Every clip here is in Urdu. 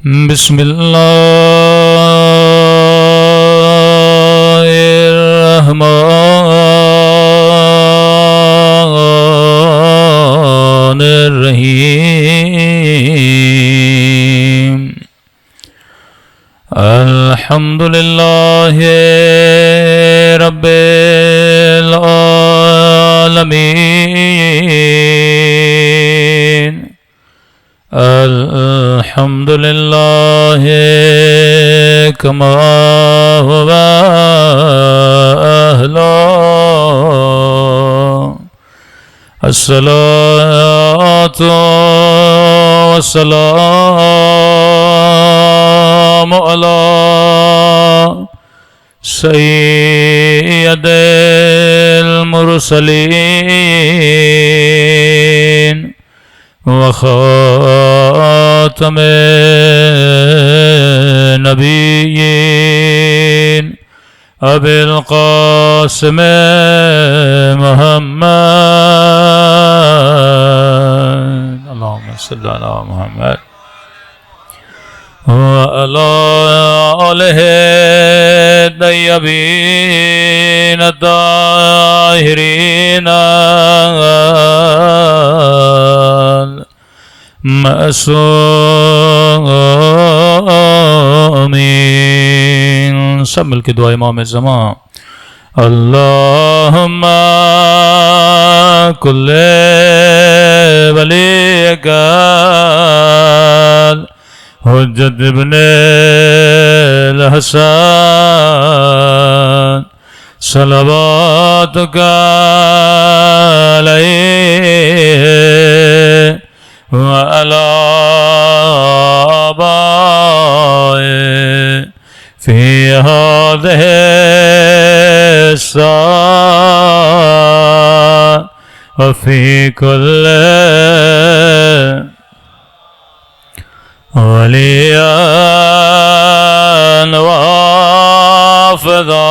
بسم اللہ الرحمن الرحیم الحمد للہ رب العالمین الحمد للہ کما هو اہلہ الصلاۃ والسلام علی سید المرسلین وخاتم نبیین ابی القاسم محمد اللہم صلی علی محمد وعلی آلہ الطیبین الطاہرین معصومین. سب مل کے دعا امام زمان. اللہم کل ولیک حجت ابن الحسن صلواتک علیہ وعلى آبائه في هذه الساعة وفي كل وليا وافذا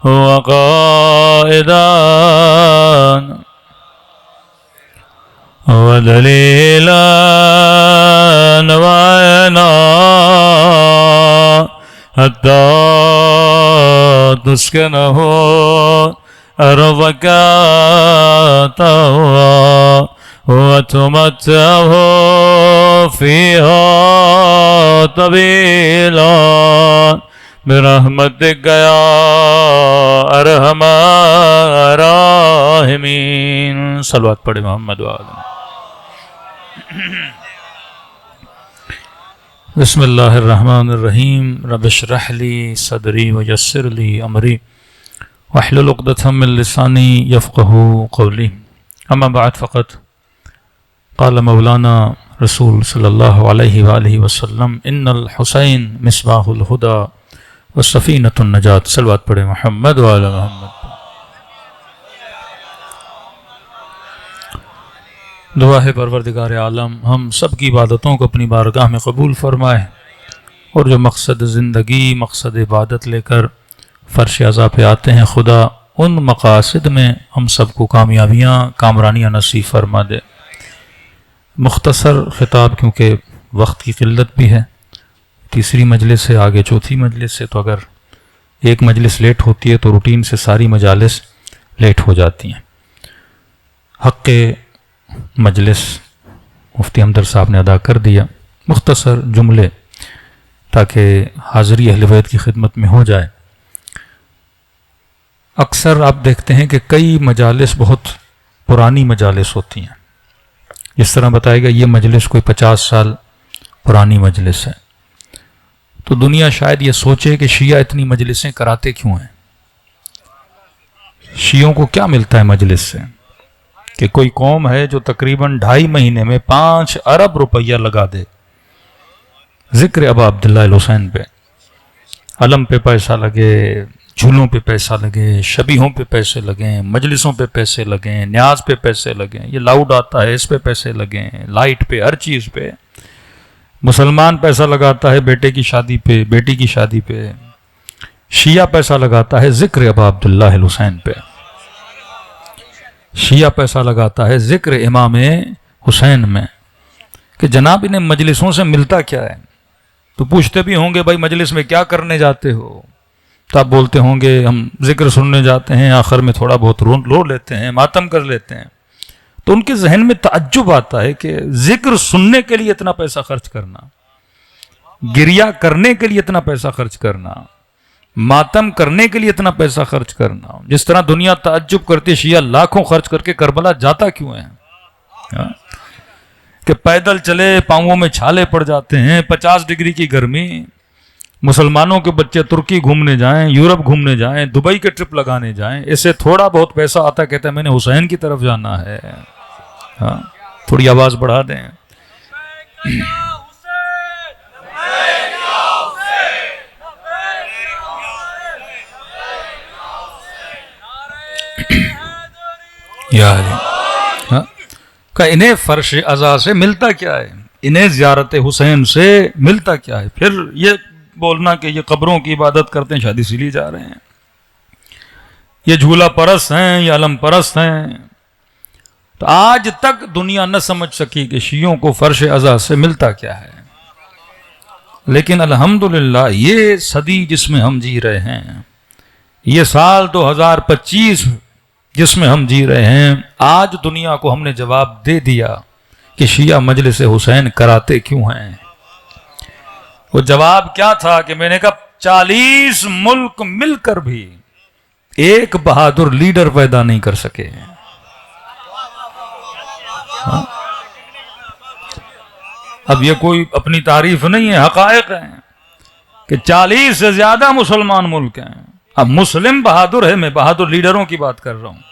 وقائدا ودلیلا وعینا حتی تسکنہ ارضک طوعا وتمتعہ فیہا طویلا برحمتک یا ارحم الراحمین. صلوات پڑھے محمد وآلہ. بسم اللہ الرحمن الرحیم. رب اشرح لی صدری ویسر لی امری واحلل عقدۃ من لسانی یفقہوا قولی. اما بعد فقط قال مولانا رسول صلی اللہ علیہ وآلہ وسلم ان الحسین مصباح الہدی وسفینۃ النجات. صلوات پڑھے محمد وآلہ محمد. دعا ہے پروردگار عالم ہم سب کی عبادتوں کو اپنی بارگاہ میں قبول فرمائے اور جو مقصد زندگی مقصد عبادت لے کر فرش عزا پہ آتے ہیں خدا ان مقاصد میں ہم سب کو کامیابیاں کامرانیاں نصیب فرما دے. مختصر خطاب کیونکہ وقت کی قلت بھی ہے. تیسری مجلس سے آگے چوتھی مجلس سے تو اگر ایک مجلس لیٹ ہوتی ہے تو روٹین سے ساری مجالس لیٹ ہو جاتی ہیں. حق مجلس مفتی حمدر صاحب نے ادا کر دیا. مختصر جملے تاکہ حاضری اہل بیت کی خدمت میں ہو جائے. اکثر آپ دیکھتے ہیں کہ کئی مجالس بہت پرانی مجالس ہوتی ہیں. جس طرح بتائے گا یہ مجلس کوئی 50 سال پرانی مجلس ہے تو دنیا شاید یہ سوچے کہ شیعہ اتنی مجلسیں کراتے کیوں ہیں. شیعوں کو کیا ملتا ہے مجلس سے کہ کوئی قوم ہے جو تقریباً 2.5 مہینے میں 5 ارب روپیہ لگا دے ذکر ابا عبداللہ الحسین پہ. علم پہ پیسہ لگے، جھولوں پہ پیسہ لگے، شبیہوں پہ پیسے لگیں، مجلسوں پہ پیسے لگیں، نیاز پہ پیسے لگیں، یہ لاؤڈ آتا ہے اس پہ پیسے لگیں، لائٹ پہ، ہر چیز پہ. مسلمان پیسہ لگاتا ہے بیٹے کی شادی پہ، بیٹی کی شادی پہ. شیعہ پیسہ لگاتا ہے ذکر ابا عبداللہ الحسین پہ. شیعہ پیسہ لگاتا ہے ذکر امام حسین میں. کہ جناب انہیں مجلسوں سے ملتا کیا ہے؟ تو پوچھتے بھی ہوں گے بھائی مجلس میں کیا کرنے جاتے ہو؟ تو آپ بولتے ہوں گے ہم ذکر سننے جاتے ہیں، آخر میں تھوڑا بہت رو لیتے ہیں، ماتم کر لیتے ہیں۔ تو ان کے ذہن میں تعجب آتا ہے کہ ذکر سننے کے لیے اتنا پیسہ خرچ کرنا، گریا کرنے کے لیے اتنا پیسہ خرچ کرنا، ماتم کرنے کے لیے اتنا پیسہ خرچ کرنا، جس طرح دنیا تعجب کرتی ہے شیعہ لاکھوں خرچ کر کے کربلا جاتا کیوں ہے؟ کہ پیدل چلے پاؤں میں چھالے پڑ جاتے ہیں، 50 ڈگری کی گرمی، مسلمانوں کے بچے ترکی گھومنے جائیں، یورپ گھومنے جائیں، دبئی کے ٹرپ لگانے جائیں، اسے تھوڑا بہت پیسہ آتا ہے، کہتا ہے میں نے حسین کی طرف جانا ہے۔ ہاں تھوڑی آواز بڑھا دیں۔ یا علی۔ ہاں کہ انہیں فرش عزا سے ملتا کیا ہے؟ انہیں زیارت حسین سے ملتا کیا ہے؟ پھر یہ بولنا کہ یہ قبروں کی عبادت کرتے ہیں، شاید اسی لیے جا رہے ہیں، یہ جھولا پرست ہیں، یہ علم پرست ہیں۔ تو آج تک دنیا نہ سمجھ سکی کہ شیعوں کو فرش عزا سے ملتا کیا ہے۔ لیکن الحمدللہ یہ صدی جس میں ہم جی رہے ہیں، یہ سال 2025 جس میں ہم جی رہے ہیں، آج دنیا کو ہم نے جواب دے دیا کہ شیعہ مجلس حسین کراتے کیوں ہیں۔ وہ جواب کیا تھا کہ میں نے کہا 40 ملک مل کر بھی ایک بہادر لیڈر پیدا نہیں کر سکے۔ اب یہ کوئی اپنی تعریف نہیں ہے، حقائق ہیں کہ 40 سے زیادہ مسلمان ملک ہیں۔ اب مسلم بہادر ہے، میں بہادر لیڈروں کی بات کر رہا ہوں۔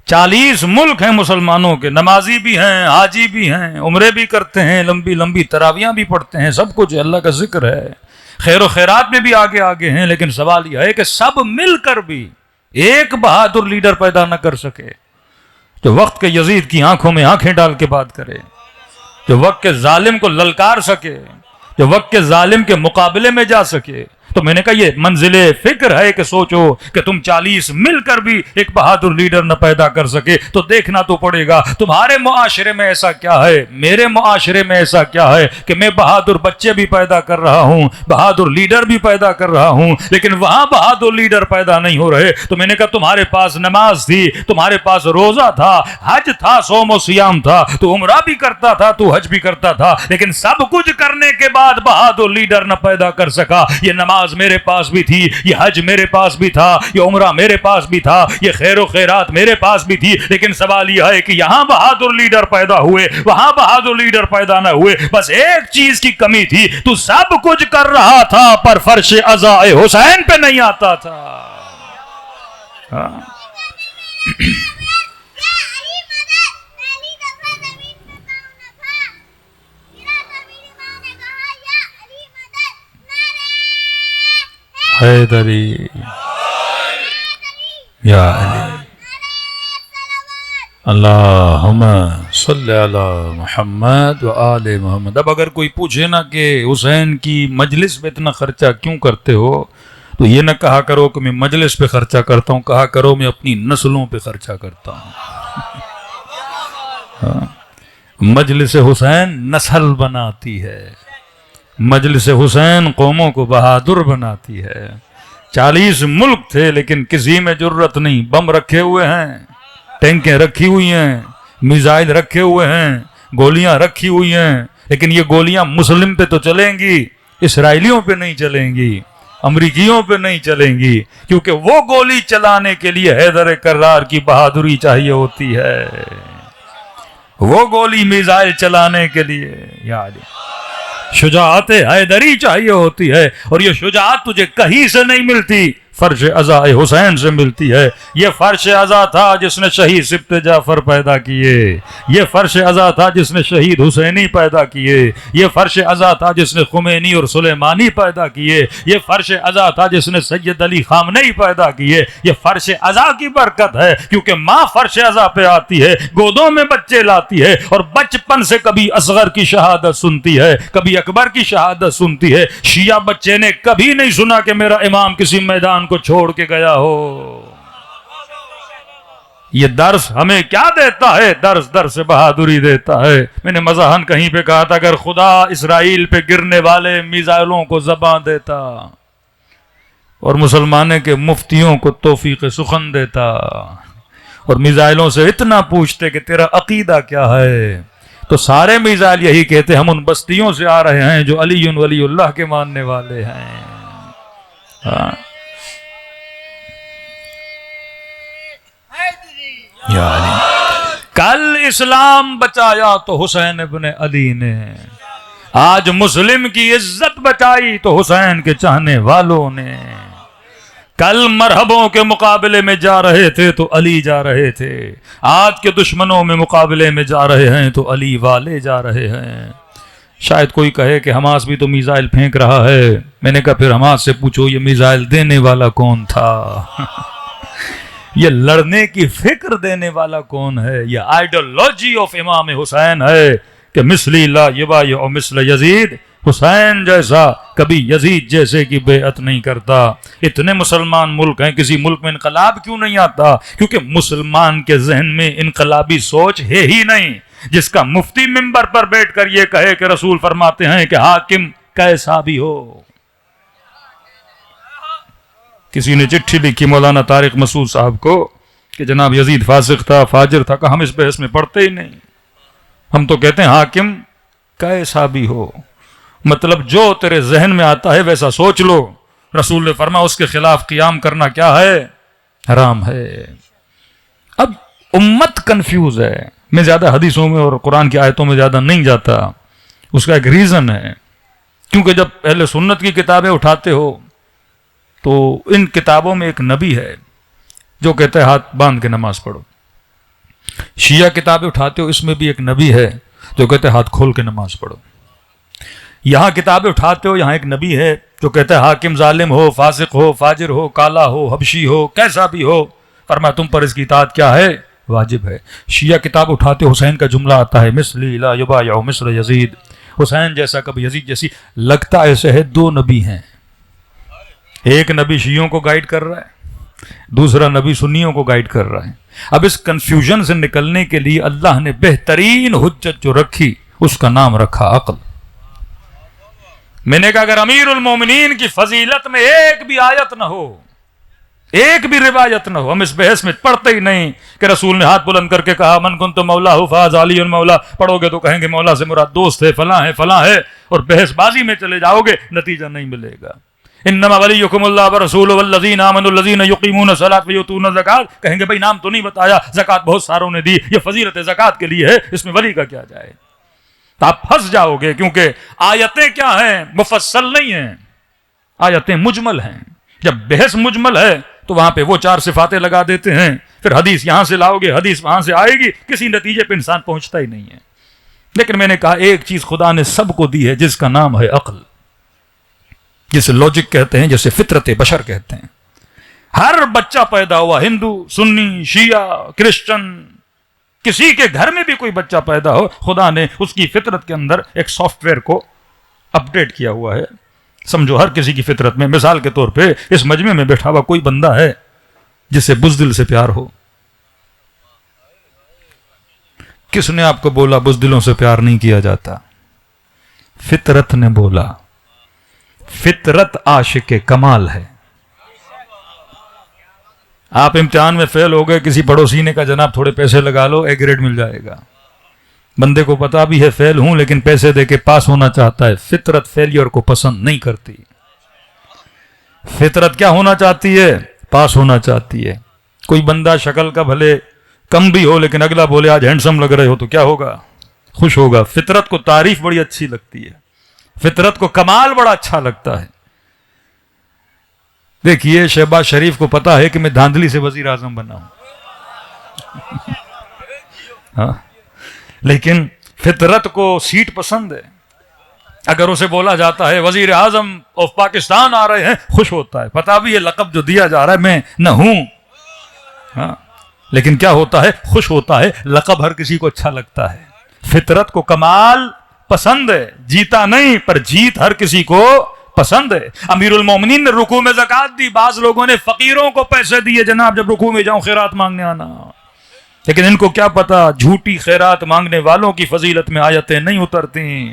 40 ملک ہیں مسلمانوں کے، نمازی بھی ہیں، حاجی بھی ہیں، عمرے بھی کرتے ہیں، لمبی لمبی تراویاں بھی پڑھتے ہیں، سب کچھ اللہ کا ذکر ہے، خیر و خیرات میں بھی آگے ہیں۔ لیکن سوال یہ ہے کہ سب مل کر بھی ایک بہادر لیڈر پیدا نہ کر سکے جو وقت کے یزید کی آنکھوں میں آنکھیں ڈال کے بات کرے، جو وقت کے ظالم کو للکار سکے، جو وقت کے ظالم کے مقابلے میں جا سکے۔ تو میں نے کہا یہ منزل فکر ہے کہ سوچو کہ تم 40 مل کر بھی ایک بہادر لیڈر نہ پیدا کر سکے تو دیکھنا تو پڑے گا تمہارے معاشرے میں ایسا کیا ہے، میرے معاشرے میں ایسا کیا ہے کہ میں بہادر بچے بھی پیدا کر رہا ہوں، بہادر لیڈر بھی پیدا کر رہا ہوں، لیکن وہاں بہادر لیڈر پیدا نہیں ہو رہے۔ تو میں نے کہا تمہارے پاس نماز تھی، تمہارے پاس روزہ تھا، حج تھا، صوم و سیام تھا، تو عمرہ بھی کرتا تھا، تو حج بھی کرتا تھا، لیکن سب کچھ کرنے کے بعد بہادر لیڈر نہ پیدا کر سکا۔ یہ نماز میرے پاس بھی تھی، یہ حج میرے پاس بھی تھا، یہ عمرہ میرے پاس بھی تھا، یہ خیر و خیرات میرے پاس بھی تھی، لیکن سوال یہ ہے کہ یہاں بہادر لیڈر پیدا ہوئے، وہاں بہادر لیڈر پیدا نہ ہوئے۔ بس ایک چیز کی کمی تھی، تو سب کچھ کر رہا تھا پر فرش عزا حسین پہ نہیں آتا تھا۔ حیدری یا علی اللہم صلی علی محمد و آل محمد۔ اب اگر کوئی پوچھے نا کہ حسین کی مجلس پہ اتنا خرچہ کیوں کرتے ہو، تو یہ نہ کہا کرو کہ میں مجلس پہ خرچہ کرتا ہوں، کہا کرو میں اپنی نسلوں پہ خرچہ کرتا ہوں۔ مجلس حسین نسل بناتی ہے، مجلس حسین قوموں کو بہادر بناتی ہے۔ 40 ملک تھے لیکن کسی میں جرت نہیں، بم رکھے ہوئے ہیں، ٹینکیں رکھی ہوئی ہیں، میزائل رکھے ہوئے ہیں، گولیاں رکھی ہوئی ہیں، لیکن یہ گولیاں مسلم پہ تو چلیں گی، اسرائیلیوں پہ نہیں چلیں گی، امریکیوں پہ نہیں چلیں گی، کیونکہ وہ گولی چلانے کے لیے حیدر کرار کی بہادری چاہیے ہوتی ہے، وہ گولی میزائل چلانے کے لیے یا علی شجاعت حیدری چاہیے ہوتی ہے، اور یہ شجاعت تجھے کہیں سے نہیں ملتی، فرش عزا حسین سے ملتی ہے۔ یہ فرش عزا تھا جس نے شہید سبط جعفر پیدا کیے، یہ فرش عزا تھا جس نے شہید حسینی پیدا کیے، یہ فرش عزا تھا جس نے خمینی اور سلیمانی پیدا کیے، یہ فرش عزا تھا جس نے سید علی خامنئی پیدا کیے۔ یہ فرش عزا کی برکت ہے، کیونکہ ماں فرش عزا پہ آتی ہے، گودوں میں بچے لاتی ہے، اور بچپن سے کبھی اصغر کی شہادت سنتی ہے، کبھی اکبر کی شہادت سنتی ہے۔ شیعہ بچے نے کبھی نہیں سنا کہ میرا امام کسی میدان کو چھوڑ کے گیا ہو۔ یہ درس ہمیں کیا دیتا ہے؟ درس بہادری دیتا ہے۔ میں نے مزاحن کہیں پہ کہا تھا اگر خدا اسرائیل پہ گرنے والے میزائلوں کو زبان دیتا اور مسلمانوں کے مفتیوں کو توفیق سخن دیتا اور میزائلوں سے اتنا پوچھتے کہ تیرا عقیدہ کیا ہے، تو سارے میزائل یہی کہتے ہم ان بستیوں سے آ رہے ہیں جو علی ولی اللہ کے ماننے والے ہیں۔ ہاں یا علی، کل اسلام بچایا تو حسین ابن علی نے، آج مسلم کی عزت بچائی تو حسین کے چاہنے والوں نے۔ کل مرحبوں کے مقابلے میں جا رہے تھے تو علی جا رہے تھے، آج کے دشمنوں میں مقابلے میں جا رہے ہیں تو علی والے جا رہے ہیں۔ شاید کوئی کہے کہ حماس بھی تو میزائل پھینک رہا ہے، میں نے کہا پھر حماس سے پوچھو یہ میزائل دینے والا کون تھا؟ یہ لڑنے کی فکر دینے والا کون ہے؟ یہ آئیڈیالوجی آف امام حسین ہے کہ مثلی لا یبایع مثل یزید، حسین جیسا کبھی یزید جیسے کی بیعت نہیں کرتا۔ اتنے مسلمان ملک ہیں، کسی ملک میں انقلاب کیوں نہیں آتا؟ کیونکہ مسلمان کے ذہن میں انقلابی سوچ ہے ہی نہیں، جس کا مفتی منبر پر بیٹھ کر یہ کہے کہ رسول فرماتے ہیں کہ حاکم کیسا بھی ہو۔ کسی نے چٹھی لکھی مولانا طارق مسعود صاحب کو کہ جناب یزید فاسق تھا، فاجر تھا، کہ ہم اس بحث میں پڑھتے ہی نہیں، ہم تو کہتے ہیں حاکم کیسا بھی ہو، مطلب جو تیرے ذہن میں آتا ہے ویسا سوچ لو۔ رسول نے فرمایا اس کے خلاف قیام کرنا کیا ہے؟ حرام ہے۔ اب امت کنفیوز ہے، میں زیادہ حدیثوں میں اور قرآن کی آیتوں میں زیادہ نہیں جاتا، اس کا ایک ریزن ہے، کیونکہ جب اہل سنت کی کتابیں اٹھاتے ہو تو ان کتابوں میں ایک نبی ہے جو کہتا ہے ہاتھ باندھ کے نماز پڑھو، شیعہ کتابیں اٹھاتے ہو اس میں بھی ایک نبی ہے جو کہتا ہے ہاتھ کھول کے نماز پڑھو، یہاں کتابیں اٹھاتے ہو یہاں ایک نبی ہے جو کہتا ہے حاکم ظالم ہو، فاسق ہو، فاجر ہو، کالا ہو، حبشی ہو، کیسا بھی ہو، فرمایا تم پر اس کی اطاعت کیا ہے؟ واجب ہے۔ شیعہ کتاب اٹھاتے حسین کا جملہ آتا ہے مثلی لا یبایع مثل یزید، حسین جیسا کبھی یزید جیسی، لگتا ایسے ہے دو نبی ہیں، ایک نبی شیعوں کو گائیڈ کر رہا ہے، دوسرا نبی سنیوں کو گائیڈ کر رہا ہے۔ اب اس کنفیوژن سے نکلنے کے لیے اللہ نے بہترین حجت جو رکھی اس کا نام رکھا عقل۔ میں نے کہا اگر امیر المومنین کی فضیلت میں ایک بھی آیت نہ ہو، ایک بھی روایت نہ ہو، ہم اس بحث میں پڑھتے ہی نہیں کہ رسول نے ہاتھ بلند کر کے کہا من کنت مولا فاز علی مولا، پڑھو گے تو کہیں گے مولا سے مراد دوست ہے، فلاں ہے، فلاں ہے، اور بحث بازی میں چلے جاؤ گے نتیجہ نہیں ملے گا۔ انما ولیکم اللہ ورسولہ والذین آمنوا الذین یقیمون الصلاۃ ویؤتون الزکاۃ، کہیں گے بھائی نام تو نہیں بتایا، زکوٰۃ بہت ساروں نے دی، یہ فضیلت زکوٰۃ کے لیے ہے، اس میں ولی کا کیا جائے؟ تو آپ پھنس جاؤ گے، کیونکہ آیتیں کیا ہیں؟ مفصل نہیں ہیں، آیتیں مجمل ہیں۔ جب بحث مجمل ہے تو وہاں پہ وہ چار صفاتیں لگا دیتے ہیں، پھر حدیث یہاں سے لاؤ گے، حدیث وہاں سے آئے گی، کسی نتیجے پہ انسان پہنچتا ہی نہیں ہے۔ لیکن میں نے کہا ایک چیز خدا نے سب کو دی ہے جس کا نام ہے عقل، جسے لاجک کہتے ہیں، جسے فطرت بشر کہتے ہیں۔ ہر بچہ پیدا ہوا، ہندو، سنی، شیعہ، کرسچن، کسی کے گھر میں بھی کوئی بچہ پیدا ہو، خدا نے اس کی فطرت کے اندر ایک سافٹ ویئر کو اپڈیٹ کیا ہوا ہے۔ سمجھو ہر کسی کی فطرت میں، مثال کے طور پہ اس مجمع میں بیٹھا ہوا کوئی بندہ ہے جسے بزدل سے پیار ہو؟ کس نے آپ کو بولا بزدلوں سے پیار نہیں کیا جاتا؟ فطرت نے بولا۔ فطرت عاشق کمال ہے۔ آپ امتحان میں فیل ہو گئے، کسی پڑوسی نے کہا جناب تھوڑے پیسے لگا لو، اے گریڈ مل جائے گا۔ بندے کو پتا بھی ہے فیل ہوں لیکن پیسے دے کے پاس ہونا چاہتا ہے۔ فطرت فیلئر کو پسند نہیں کرتی۔ فطرت کیا ہونا چاہتی ہے؟ پاس ہونا چاہتی ہے۔ کوئی بندہ شکل کا بھلے کم بھی ہو لیکن اگلا بولے آج ہینڈسم لگ رہے ہو تو کیا ہوگا؟ خوش ہوگا۔ فطرت کو تعریف بڑی اچھی لگتی ہے، فطرت کو کمال بڑا اچھا لگتا ہے۔ دیکھیے شہباز شریف کو پتا ہے کہ میں دھاندلی سے وزیر اعظم بنا ہوں ہاں، لیکن فطرت کو سیٹ پسند ہے۔ اگر اسے بولا جاتا ہے وزیر اعظم آف پاکستان آ رہے ہیں، خوش ہوتا ہے، پتا بھی یہ لقب جو دیا جا رہا ہے میں نہ ہوں ہاں، لیکن کیا ہوتا ہے؟ خوش ہوتا ہے۔ لقب ہر کسی کو اچھا لگتا ہے۔ فطرت کو کمال پسند ہے، جیتا نہیں پر جیت ہر کسی کو پسند ہے۔ امیر المومنین نے رکوع میں زکوٰۃ دی، بعض لوگوں نے فقیروں کو پیسے دیے، جناب جب رکوع میں جاؤں خیرات مانگنے آنا۔ لیکن ان کو کیا پتا جھوٹی خیرات مانگنے والوں کی فضیلت میں آیتیں نہیں اترتی.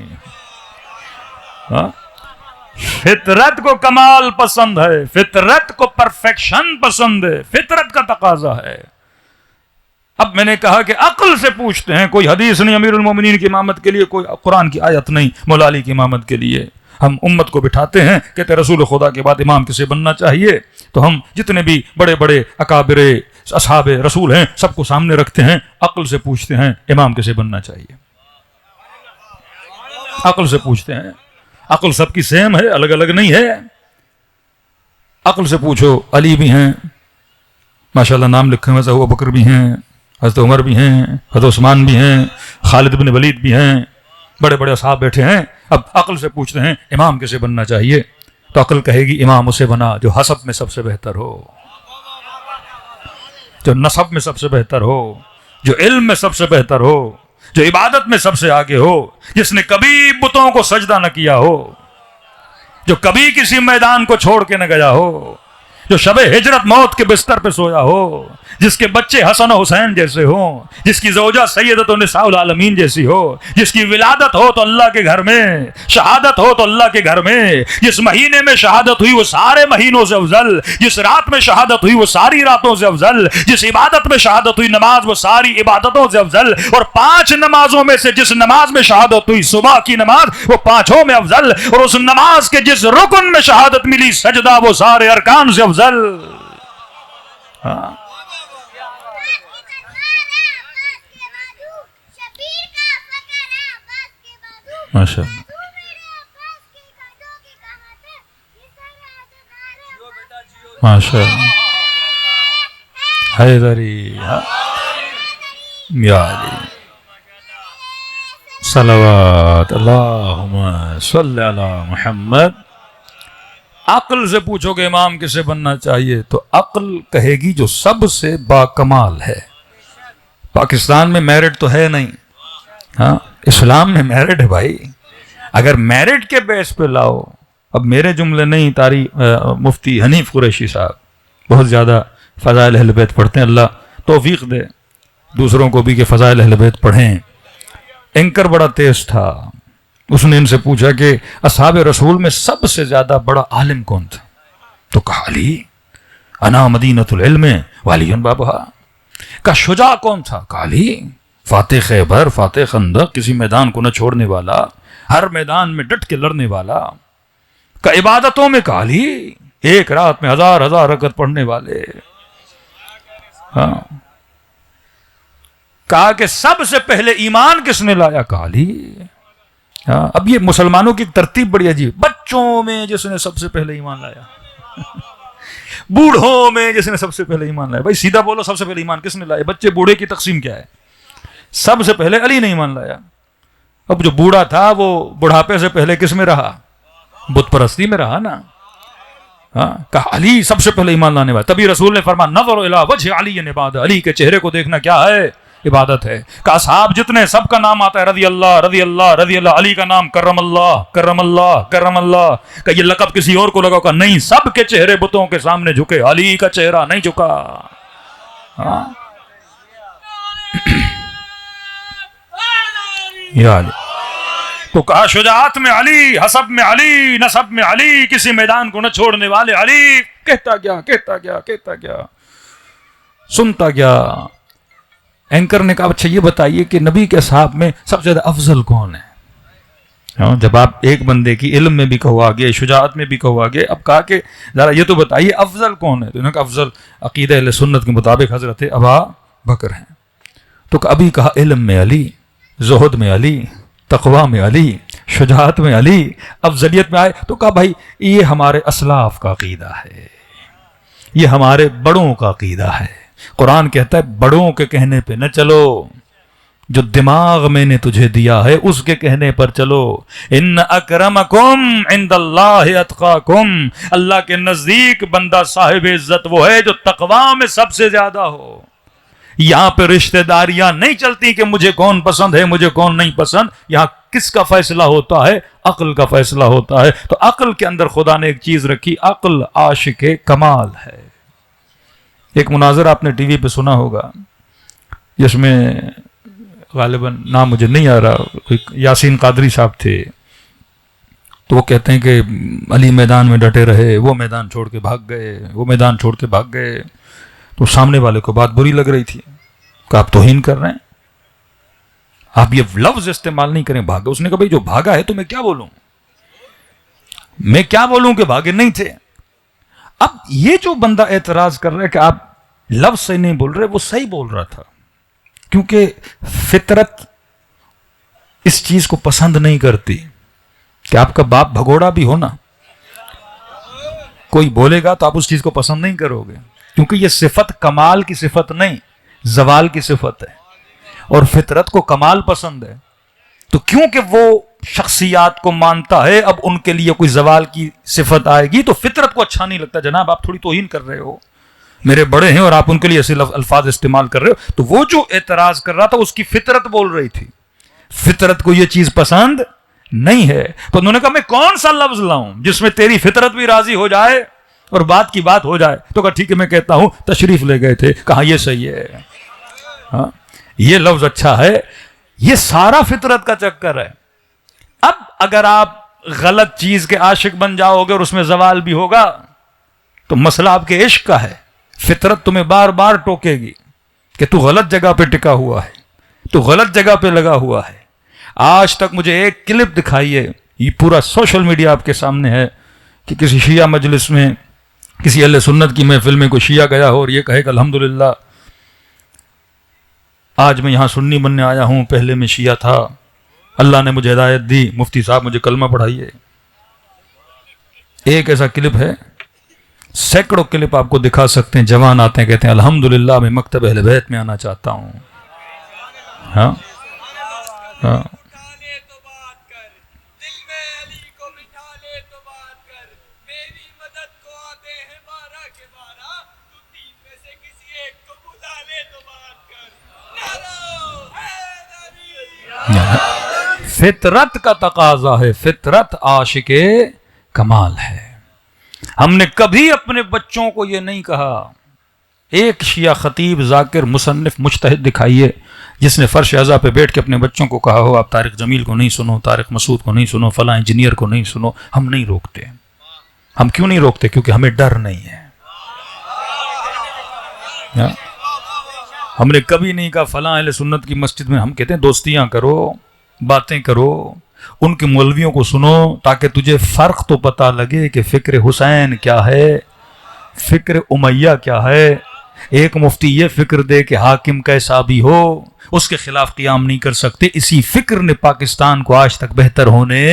فطرت کو کمال پسند ہے، فطرت کو پرفیکشن پسند ہے، فطرت کا تقاضا ہے. اب میں نے کہا کہ عقل سے پوچھتے ہیں، کوئی حدیث نہیں امیر المومنین کی امامت کے لیے، کوئی قرآن کی آیت نہیں مولا علی کی امامت کے لیے. ہم امت کو بٹھاتے ہیں، کہتے رسول خدا کے بعد امام کسے بننا چاہیے، تو ہم جتنے بھی بڑے بڑے اکابر اصحاب رسول ہیں سب کو سامنے رکھتے ہیں، عقل سے پوچھتے ہیں امام کسے بننا چاہیے. عقل سے پوچھتے ہیں. عقل سب کی سیم ہے، الگ الگ نہیں ہے. عقل سے پوچھو، علی بھی ہیں ماشاءاللہ نام لکھے ہوئے، ابو بکر بھی ہیں، حضرت عمر بھی ہیں، حضرت عثمان بھی ہیں، خالد بن ولید بھی ہیں، بڑے بڑے اصحاب بیٹھے ہیں. اب عقل سے پوچھتے ہیں امام کسے بننا چاہیے، تو عقل کہے گی امام اسے بنا جو حسب میں سب سے بہتر ہو، جو نسب میں سب سے بہتر ہو، جو علم میں سب سے بہتر ہو، جو عبادت میں سب سے آگے ہو، جس نے کبھی بتوں کو سجدہ نہ کیا ہو، جو کبھی کسی میدان کو چھوڑ کے نہ گیا ہو، جو شب ہجرت موت کے بستر پہ سویا ہو، جس کے بچے حسن و حسین جیسے ہوں، جس کی زوجہ سیدۃ النساء العالمین جیسی ہو، جس کی ولادت ہو تو اللہ کے گھر میں، شہادت ہو تو اللہ کے گھر میں، جس مہینے میں شہادت ہوئی وہ سارے مہینوں سے افضل، جس رات میں شہادت ہوئی وہ ساری راتوں سے افضل، جس عبادت میں شہادت ہوئی نماز وہ ساری عبادتوں سے افضل، اور 5 نمازوں میں سے جس نماز میں شہادت ہوئی صبح کی نماز وہ 5 میں افضل، اور اس نماز کے جس رکن میں شہادت ملی سجدہ وہ سارے ارکان سے افضل. ہاں ماشاء اللہ ماشاء اللہ حیدری یا علی صلوات اللہم صلی علی محمد. عقل سے پوچھو کہ امام کسے بننا چاہیے تو عقل کہے گی جو سب سے باکمال ہے. پاکستان میں میرٹ تو ہے نہیں، ہاں اسلام میں میرٹ ہے بھائی. اگر میرٹ کے بیس پہ لاؤ، اب میرے جملے نہیں، تاریخ مفتی حنیف قریشی صاحب بہت زیادہ فضائل اہل بیت پڑھتے ہیں، اللہ توفیق دے دوسروں کو بھی کہ فضائل اہل بیت پڑھیں. اینکر بڑا تیز تھا، اس نے ان سے پوچھا کہ اصحاب رسول میں سب سے زیادہ بڑا عالم کون تھا، تو کہا علی، انا مدینۃ العلم والی بابھا. کا شجاع کون تھا، کہا علی، فاتح خیبر، فاتح خندق، کسی میدان کو نہ چھوڑنے والا، ہر میدان میں ڈٹ کے لڑنے والا. کا عبادتوں میں، کہا علی، ایک رات میں 1000 رکعت پڑھنے والے. ہاں کہا کہ سب سے پہلے ایمان کس نے لایا، کہا علی. ہاں اب یہ مسلمانوں کی ترتیب بڑی عجیب، بچوں میں جس نے سب سے پہلے ایمان لایا، بوڑھوں میں جس نے سب سے پہلے ایمان لایا. بھائی سیدھا بولو، سب سے پہلے ایمان کس نے لایا؟ بچے بوڑھے کی تقسیم کیا ہے؟ سب سے پہلے علی نے ایمان لایا. اب جو بوڑھا تھا وہ بڑھاپے سے پہلے کس میں رہا؟ بت پرستی میں رہا نا. ہاں کہا علی سب سے پہلے ایمان لانے والا. تبھی رسول نے فرمایا نظر الی وجہ علی عبادت، علی کے چہرے کو دیکھنا کیا ہے؟ عبادت ہے. کہا صحاب جتنے سب کا نام آتا ہے رضی اللہ رضی اللہ رضی اللہ، علی کا نام کرم اللہ کرم اللہ کرم اللہ. کہ یہ لقب کسی اور کو لگا ہوگا؟ نہیں، سب کے چہرے بتوں کے سامنے جھکے، علی کا چہرہ نہیں جھکا. ہاں یا علی. تو کہا شجاعت میں علی، حسب میں علی، نسب میں علی، کسی میدان کو نہ چھوڑنے والے علی. کہتا گیا کہتا گیا کہتا گیا، سنتا گیا. اینکر نے کہا اچھا یہ بتائیے کہ نبی کے اصحاب میں سب سے زیادہ افضل کون ہے؟ جب آپ ایک بندے کی علم میں بھی کہو آگے، شجاعت میں بھی کہو آگے، اب کہا کہ ذرا یہ تو بتائیے افضل کون ہے؟ تو انہوں نے کہا افضل عقیدہ اہل سنت کے مطابق حضرت ابا بکر ہیں. تو ابھی کہا علم میں علی، زہد میں علی، تقوی میں علی، شجاعت میں علی، افضلیت میں آئے تو کہا بھائی یہ ہمارے اسلاف کا عقیدہ ہے، یہ ہمارے بڑوں کا عقیدہ ہے. قرآن کہتا ہے بڑوں کے کہنے پہ نہ چلو، جو دماغ میں نے تجھے دیا ہے اس کے کہنے پر چلو. ان اکرمکم عند اللہ اتقاکم، اللہ کے نزدیک بندہ صاحب عزت وہ ہے جو تقوی میں سب سے زیادہ ہو. یہاں پہ رشتہ داریاں نہیں چلتی کہ مجھے کون پسند ہے مجھے کون نہیں پسند. یہاں کس کا فیصلہ ہوتا ہے؟ عقل کا فیصلہ ہوتا ہے. تو عقل کے اندر خدا نے ایک چیز رکھی، عقل عاشق کمال ہے. ایک مناظر آپ نے ٹی وی پہ سنا ہوگا، جس میں غالباً نام مجھے نہیں آ رہا، کوئی یاسین قادری صاحب تھے، تو وہ کہتے ہیں کہ علی میدان میں ڈٹے رہے، وہ میدان چھوڑ کے بھاگ گئے، وہ میدان چھوڑ کے بھاگ گئے. تو سامنے والے کو بات بری لگ رہی تھی کہ آپ توہین کر رہے ہیں، آپ یہ لفظ استعمال نہیں کریں بھاگا. اس نے کہا بھائی جو بھاگا ہے تو میں کیا بولوں، میں کیا بولوں کہ بھاگے نہیں تھے. اب یہ جو بندہ اعتراض کر رہا ہے کہ آپ لفظ صحیح نہیں بول رہے، وہ صحیح بول رہا تھا، کیونکہ فطرت اس چیز کو پسند نہیں کرتی کہ آپ کا باپ بھگوڑا بھی ہو نا، کوئی بولے گا تو آپ اس چیز کو پسند نہیں کرو گے، کیونکہ یہ صفت کمال کی صفت نہیں، زوال کی صفت ہے، اور فطرت کو کمال پسند ہے. تو کیونکہ وہ شخصیات کو مانتا ہے، اب ان کے لیے کوئی زوال کی صفت آئے گی تو فطرت کو اچھا نہیں لگتا. جناب آپ تھوڑی توہین کر رہے ہو، میرے بڑے ہیں اور آپ ان کے لیے ایسے الفاظ استعمال کر رہے ہو. تو وہ جو اعتراض کر رہا تھا اس کی فطرت بول رہی تھی، فطرت کو یہ چیز پسند نہیں ہے. تو انہوں نے کہا میں کون سا لفظ لاؤں جس میں تیری فطرت بھی راضی ہو جائے اور بات کی بات ہو جائے. تو کہا ٹھیک ہے میں کہتا ہوں. تشریف لے گئے تھے، کہا یہ صحیح ہے، ہاں یہ لفظ اچھا ہے. یہ سارا فطرت کا چکر ہے. اب اگر آپ غلط چیز کے عاشق بن جاؤ گے اور اس میں زوال بھی ہوگا تو مسئلہ آپ کے عشق کا ہے. فطرت تمہیں بار بار ٹوکے گی کہ تو غلط جگہ پہ ٹکا ہوا ہے، تو غلط جگہ پہ لگا ہوا ہے. آج تک مجھے ایک کلپ دکھائیے، یہ پورا سوشل میڈیا آپ کے سامنے ہے، کہ کسی شیعہ مجلس میں، کسی اہل سنت کی محفل میں کوئی شیعہ گیا ہو اور یہ کہے کہ الحمدللہ آج میں یہاں سنی بننے آیا ہوں، پہلے میں شیعہ تھا، اللہ نے مجھے ہدایت دی، مفتی صاحب مجھے کلمہ پڑھائیے. ایک ایسا کلپ ہے، سینکڑوں کلپ آپ کو دکھا سکتے ہیں. جوان آتے ہیں کہتے ہیں الحمدللہ میں مکتب اہل بیت میں آنا چاہتا ہوں. ہاں ہاں فطرت کا تقاضا ہے، فطرت عاشق کمال ہے. ہم نے کبھی اپنے بچوں کو یہ نہیں کہا. ایک شیعہ خطیب، ذاکر، مصنف، مجتہد دکھائیے جس نے فرش عزا پہ بیٹھ کے اپنے بچوں کو کہا ہو آپ طارق جمیل کو نہیں سنو، طارق مسعود کو نہیں سنو، فلاں انجینئر کو نہیں سنو. ہم نہیں روکتے. ہم کیوں نہیں روکتے؟ کیونکہ ہمیں ڈر نہیں ہے. ہم نے کبھی نہیں کہا فلاں اہل سنت کی مسجد میں. ہم کہتے ہیں دوستیاں کرو، باتیں کرو، ان کے مولویوں کو سنو تاکہ تجھے فرق تو پتہ لگے کہ فکر حسین کیا ہے، فکر امیہ کیا ہے. ایک مفتی یہ فکر دے کہ حاکم کیسا بھی ہو اس کے خلاف قیام نہیں کر سکتے. اسی فکر نے پاکستان کو آج تک بہتر ہونے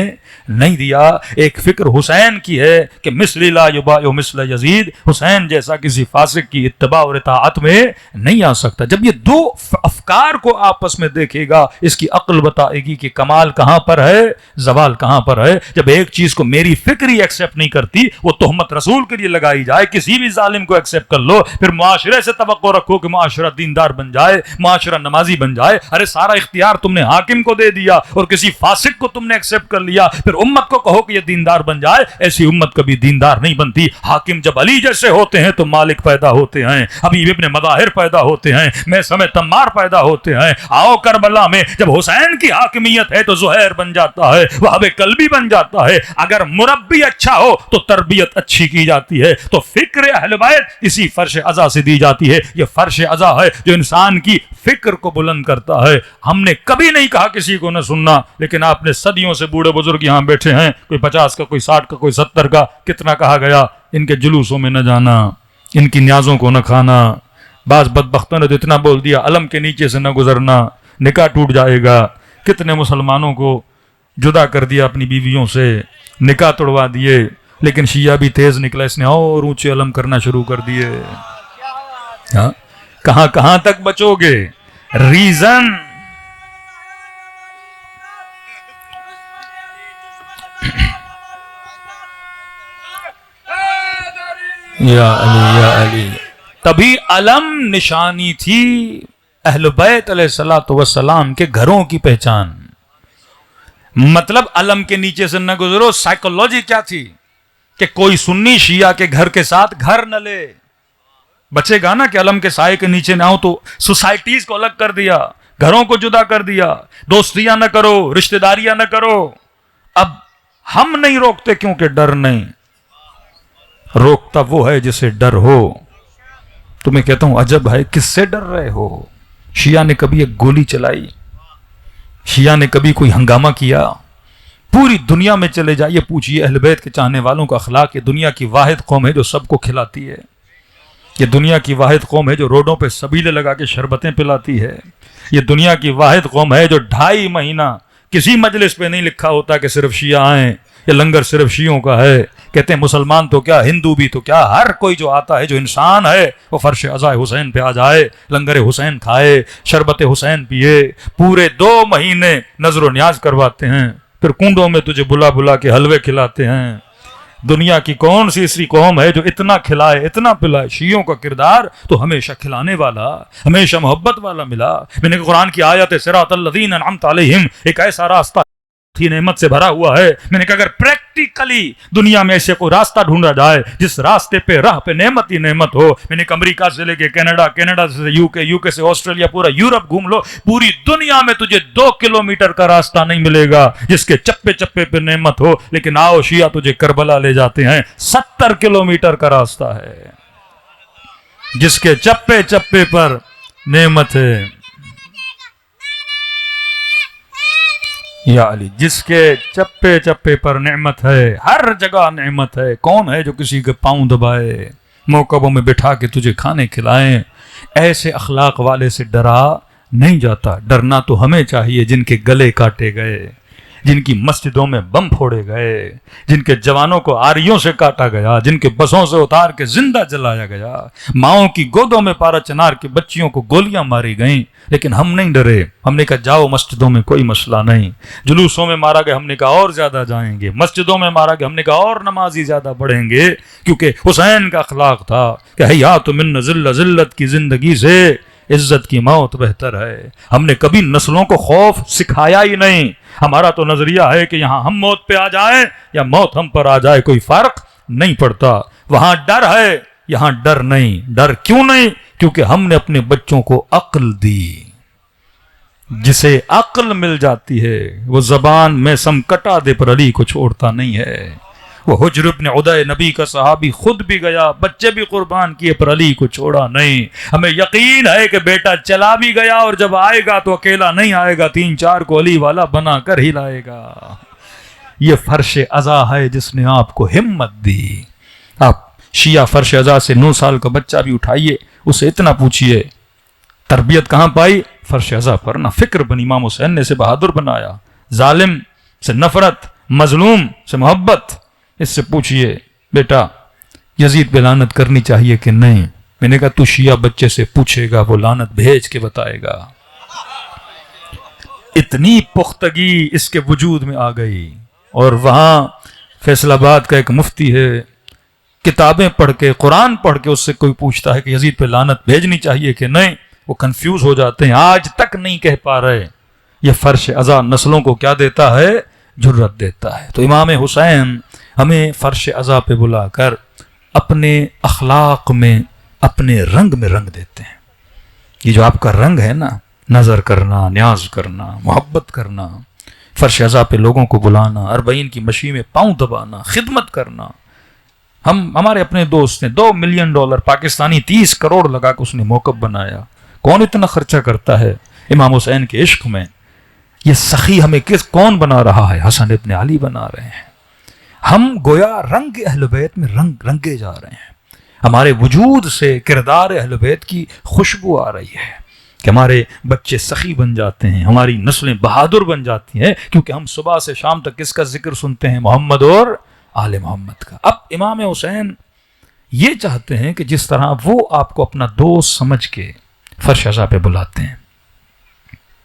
نہیں دیا. ایک فکر حسین کی ہے کہ مثل لا یباع مثل یزید، حسین جیسا کسی فاسق کی اتباع اور اطاعت میں نہیں آ سکتا. جب یہ دو افکار کو آپس میں دیکھے گا اس کی عقل بتائے گی کہ کمال کہاں پر ہے، زوال کہاں پر ہے. جب ایک چیز کو میری فکر ہی ایکسیپٹ نہیں کرتی، وہ تہمت رسول کے لیے لگائی جائے، کسی بھی ظالم کو ایکسیپٹ کر لو، پھر معاشرے سے توقع رکھو کہ معاشرہ دیندار بن جائے، معاشرہ نمازی بن جائے. ارے سارا اختیار تم نے حاکم کو دے دیا اور کسی فاسق کو تم نے ایکسیپٹ کر لیا، پھر امت کو کہو کہ یہ دیندار بن جائے. ایسی امت کبھی دیندار نہیں بنتی. حاکم جب علی جیسے ہوتے ہیں تو مالک پیدا ہوتے ہیں، حبیب ابن مظاہر پیدا ہوتے ہیں، میں سمیت تمار پیدا ہوتے ہیں. آؤ کربلا میں جب حسین کی حاکمیت ہے تو زہیر بن جاتا ہے، وہاب قلبی بن جاتا ہے. اگر مربی اچھا ہو تو تربیت اچھی کی جاتی ہے. تو فکر اہل بیت اسی فرش عزا سے دی جاتی ہے. یہ فرش عزا ہے جو انسان کی فکر کو بلند کرتا ہے. ہم نے کبھی نہیں کہا کسی کو نہ سننا، لیکن آپ نے صدیوں سے بوڑھے بزرگ یہاں بیٹھے ہیں، کوئی 50 کا، کوئی 60 کا، کوئی 70 کا. کتنا کہا گیا ان کے جلوسوں میں نہ جانا، ان کی نیازوں کو نہ کھانا. بعض بدبختوں نے تو اتنا بول دیا علم کے نیچے سے نہ گزرنا، نکاح ٹوٹ جائے گا. کتنے مسلمانوں کو جدا کر دیا اپنی بیویوں سے، نکاح توڑوا دیے. لیکن شیعہ بھی تیز نکلا، اس نے اور اونچے علم کرنا شروع کر دیے. کہاں کہاں تک بچو گے؟ ریزن یا علی یا علی. تبھی علم نشانی تھی اہل بیت علیہ الصلوۃ والسلام کے گھروں کی پہچان. مطلب علم کے نیچے سے نہ گزرو. سائیکولوجی کیا تھی کہ کوئی سنی شیعہ کے گھر کے ساتھ گھر نہ لے. بچے گا نا کہ علم کے سائے کے نیچے نہ ہو. تو سوسائٹیز کو الگ کر دیا, گھروں کو جدا کر دیا, دوستیاں نہ کرو, رشتہ داریاں نہ کرو. اب ہم نہیں روکتے کیونکہ ڈر نہیں, روکتا وہ ہے جسے ڈر ہو. تو میں کہتا ہوں عجب ہے, کس سے ڈر رہے ہو؟ شیعہ نے کبھی ایک گولی چلائی؟ شیعہ نے کبھی کوئی ہنگامہ کیا؟ پوری دنیا میں چلے جائیے, پوچھئے اہل بیت کے چاہنے والوں کا اخلاق. یہ دنیا کی واحد قوم ہے جو سب کو کھلاتی ہے. یہ دنیا کی واحد قوم ہے جو روڈوں پہ سبیلے لگا کے شربتیں پلاتی ہے. یہ دنیا کی واحد قوم ہے جو 2.5 مہینہ کسی مجلس پہ نہیں لکھا ہوتا کہ صرف شیعہ آئیں, یہ لنگر صرف شیعوں کا ہے. کہتے ہیں مسلمان تو کیا, ہندو بھی تو کیا, ہر کوئی جو آتا ہے جو انسان ہے وہ فرش عزا حسین پہ آ جائے, لنگر حسین کھائے, شربت حسین پیے. پورے 2 مہینے نظر و نیاز کرواتے ہیں, پھر کنڈوں میں تجھے بلا بلا کے حلوے کھلاتے ہیں. دنیا کی کون سی ایسی قوم ہے جو اتنا کھلائے, اتنا پلائے؟ شیعوں کا کردار تو ہمیشہ کھلانے والا, ہمیشہ محبت والا ملا. میں نے قرآن کی آیت صراط الذین انعمت علیہم, ایک ایسا راستہ تھی نعمت سے بھرا ہوا ہے. میں نے کہا اگر پریکٹیکلی دنیا میں ایسے کوئی راستہ ڈھونڈا جائے جس راستے پہ راہ پہ نعمت ہی نعمت ہو. میں نے کہا امریکہ سے لے کے کینیڈا, کینیڈا سے یوکے سے آسٹریلیا, پورا یورپ گھوم لو, پوری دنیا میں تجھے 2 کلومیٹر کا راستہ نہیں ملے گا جس کے چپے چپے پہ نعمت ہو. لیکن آؤ شیعہ تجھے کربلا لے جاتے ہیں, 70 کلومیٹر کا راستہ ہے جس کے چپے چپے پر نعمت ہے. یا علی, جس کے چپے چپے پر نعمت ہے, ہر جگہ نعمت ہے. کون ہے جو کسی کے پاؤں دبائے, موکبوں میں بٹھا کے تجھے کھانے کھلائیں؟ ایسے اخلاق والے سے ڈرا نہیں جاتا. ڈرنا تو ہمیں چاہیے جن کے گلے کاٹے گئے, جن کی مسجدوں میں بم پھوڑے گئے, جن کے جوانوں کو آریوں سے کاٹا گیا, جن کے بسوں سے اتار کے زندہ جلایا گیا, ماؤں کی گودوں میں پارا چنار کی بچیوں کو گولیاں ماری گئیں. لیکن ہم نہیں ڈرے. ہم نے کہا جاؤ, مسجدوں میں کوئی مسئلہ نہیں. جلوسوں میں مارا گیا, ہم نے کہا اور زیادہ جائیں گے. مسجدوں میں مارا گیا, ہم نے کہا اور نمازی زیادہ بڑھیں گے. کیونکہ حسین کا اخلاق تھا کہ حیات من ذلت کی زندگی سے عزت کی موت بہتر ہے. ہم نے کبھی نسلوں کو خوف سکھایا ہی نہیں. ہمارا تو نظریہ ہے کہ یہاں ہم موت پہ آ جائیں یا موت ہم پر آ جائے, کوئی فرق نہیں پڑتا. وہاں ڈر ہے, یہاں ڈر نہیں. ڈر کیوں نہیں؟ کیونکہ ہم نے اپنے بچوں کو عقل دی. جسے عقل مل جاتی ہے وہ زبان میں سم کٹا دے پر علی کو چھوڑتا نہیں ہے. وہ حجر ابن عدی نبی کا صحابی خود بھی گیا, بچے بھی قربان کیے, پر علی کو چھوڑا نہیں. ہمیں یقین ہے کہ بیٹا چلا بھی گیا اور جب آئے گا تو اکیلا نہیں آئے گا, 3-4 کو علی والا بنا کر ہی لائے گا. یہ فرش عزا ہے جس نے آپ کو ہمت دی. آپ شیعہ فرش عزا سے 9 سال کا بچہ بھی اٹھائیے, اسے اتنا پوچھئے تربیت کہاں پائی؟ فرش عزا پر. نہ فکر بن امام حسین نے اسے بہادر بنایا, ظالم سے نفرت, مظلوم سے محبت. اس سے پوچھئے بیٹا یزید پہ لعنت کرنی چاہیے کہ نہیں؟ میں نے کہا تو شیعہ بچے سے پوچھے گا, وہ لعنت بھیج کے بتائے گا. اتنی پختگی اس کے وجود میں آ گئی. اور وہاں فیصل آباد کا ایک مفتی ہے, کتابیں پڑھ کے, قرآن پڑھ کے اس سے کوئی پوچھتا ہے کہ یزید پہ لعنت بھیجنی چاہیے کہ نہیں, وہ کنفیوز ہو جاتے ہیں, آج تک نہیں کہہ پا رہے. یہ فرش عزا نسلوں کو کیا دیتا ہے؟ جرت دیتا ہے. تو امام حسین ہمیں فرش عزا پہ بلا کر اپنے اخلاق میں, اپنے رنگ میں رنگ دیتے ہیں. یہ جو آپ کا رنگ ہے نا, نظر کرنا, نیاز کرنا, محبت کرنا, فرش عزا پہ لوگوں کو بلانا, 40 کی مشی میں پاؤں دبانا, خدمت کرنا. ہمارے اپنے دوست نے $2 ملین پاکستانی 30 کروڑ لگا کے اس نے موقف بنایا. کون اتنا خرچہ کرتا ہے امام حسین کے عشق میں؟ یہ سخی ہمیں کون بنا رہا ہے؟ حسن ابن علی بنا رہے ہیں. ہم گویا رنگ اہل بیت میں رنگے جا رہے ہیں. ہمارے وجود سے کردار اہل بیت کی خوشبو آ رہی ہے کہ ہمارے بچے سخی بن جاتے ہیں, ہماری نسلیں بہادر بن جاتی ہیں, کیونکہ ہم صبح سے شام تک کس کا ذکر سنتے ہیں؟ محمد اور آل محمد کا. اب امام حسین یہ چاہتے ہیں کہ جس طرح وہ آپ کو اپنا دوست سمجھ کے فرش عزا پہ بلاتے ہیں.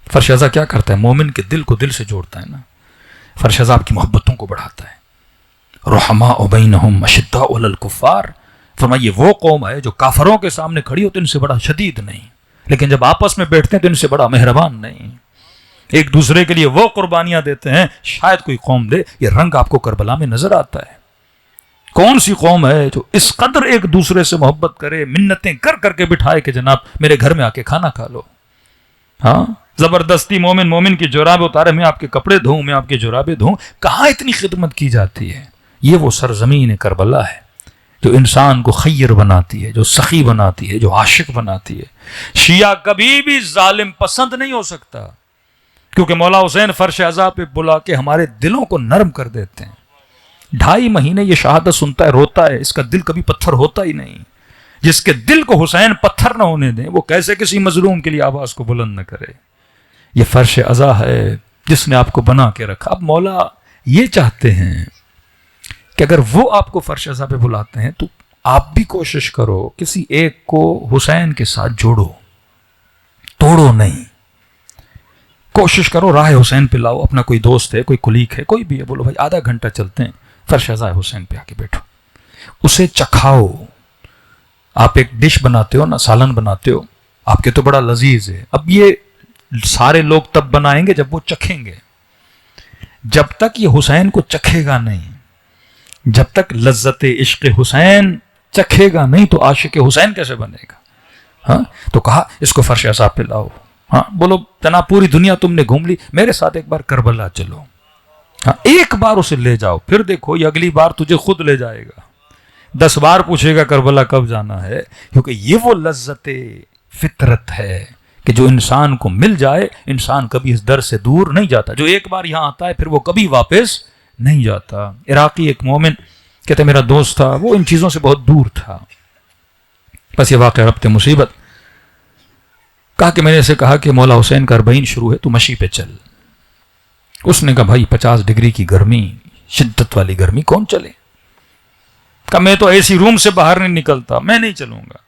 فرش عزا کیا کرتا ہے؟ مومن کے دل کو دل سے جوڑتا ہے نا. فرش عزا آپ کی محبتوں کو بڑھاتا ہے. رحماء بینہم اشداء علی الکفار, فرمائیے وہ قوم ہے جو کافروں کے سامنے کھڑی ہو تو ان سے بڑا شدید نہیں, لیکن جب آپس میں بیٹھتے ہیں تو ان سے بڑا مہربان نہیں. ایک دوسرے کے لیے وہ قربانیاں دیتے ہیں شاید کوئی قوم دے. یہ رنگ آپ کو کربلا میں نظر آتا ہے. کون سی قوم ہے جو اس قدر ایک دوسرے سے محبت کرے, منتیں کر کر کے بٹھائے کہ جناب میرے گھر میں آ کے کھانا کھا لو. ہاں, زبردستی مومن کی جرابیں اتارے, میں آپ کے کپڑے دھوں, میں آپ کی جرابیں دھوں. کہاں اتنی خدمت کی جاتی ہے؟ یہ وہ سرزمین کربلا ہے جو انسان کو خیر بناتی ہے, جو سخی بناتی ہے, جو عاشق بناتی ہے. شیعہ کبھی بھی ظالم پسند نہیں ہو سکتا, کیونکہ مولا حسین فرش عزا پہ بلا کے ہمارے دلوں کو نرم کر دیتے ہیں. 2.5 مہینے یہ شہادت سنتا ہے, روتا ہے, اس کا دل کبھی پتھر ہوتا ہی نہیں. جس کے دل کو حسین پتھر نہ ہونے دیں, وہ کیسے کسی مظلوم کے لیے آواز کو بلند نہ کرے. یہ فرش عزا ہے جس نے آپ کو بنا کے رکھا. اب مولا یہ چاہتے ہیں کہ اگر وہ آپ کو فرش عزا پہ بلاتے ہیں تو آپ بھی کوشش کرو کسی ایک کو حسین کے ساتھ جوڑو, توڑو نہیں. کوشش کرو راہ حسین پہ لاؤ. اپنا کوئی دوست ہے, کوئی کلیگ ہے, کوئی بھی ہے, بولو بھائی آدھا گھنٹہ چلتے ہیں, فرش عزا حسین پہ آ کے بیٹھو, اسے چکھاؤ. آپ ایک ڈش بناتے ہو نا, سالن بناتے ہو, آپ کے تو بڑا لذیذ ہے. اب یہ سارے لوگ تب بنائیں گے جب وہ چکھیں گے. جب تک یہ حسین کو چکھے گا نہیں, جب تک لذت عشق حسین چکھے گا نہیں, تو عاشق حسین کیسے بنے گا؟ ہاں, تو کہا اس کو فرش عزا پہ لاؤ. ہاں, بولو جناب پوری دنیا تم نے گھوم لی, میرے ساتھ ایک بار کربلا چلو. ہاں, ایک بار اسے لے جاؤ, پھر دیکھو یہ اگلی بار تجھے خود لے جائے گا. 10 بار پوچھے گا کربلا کب جانا ہے, کیونکہ یہ وہ لذت فطرت ہے کہ جو انسان کو مل جائے, انسان کبھی اس در سے دور نہیں جاتا. جو ایک بار یہاں آتا ہے پھر وہ کبھی واپس نہیں جاتا. عراقی ایک مومن کہتے میرا دوست تھا, وہ ان چیزوں سے بہت دور تھا. بس یہ واقعہ ربط مصیبت. کہا کہ میں نے اسے کہا کہ مولا حسین کا 40 شروع ہے, تو مشی پہ چل. اس نے کہا بھائی 50 ڈگری کی گرمی, شدت والی گرمی, کون چلے؟ کہا میں تو ایسی روم سے باہر نہیں نکلتا, میں نہیں چلوں گا.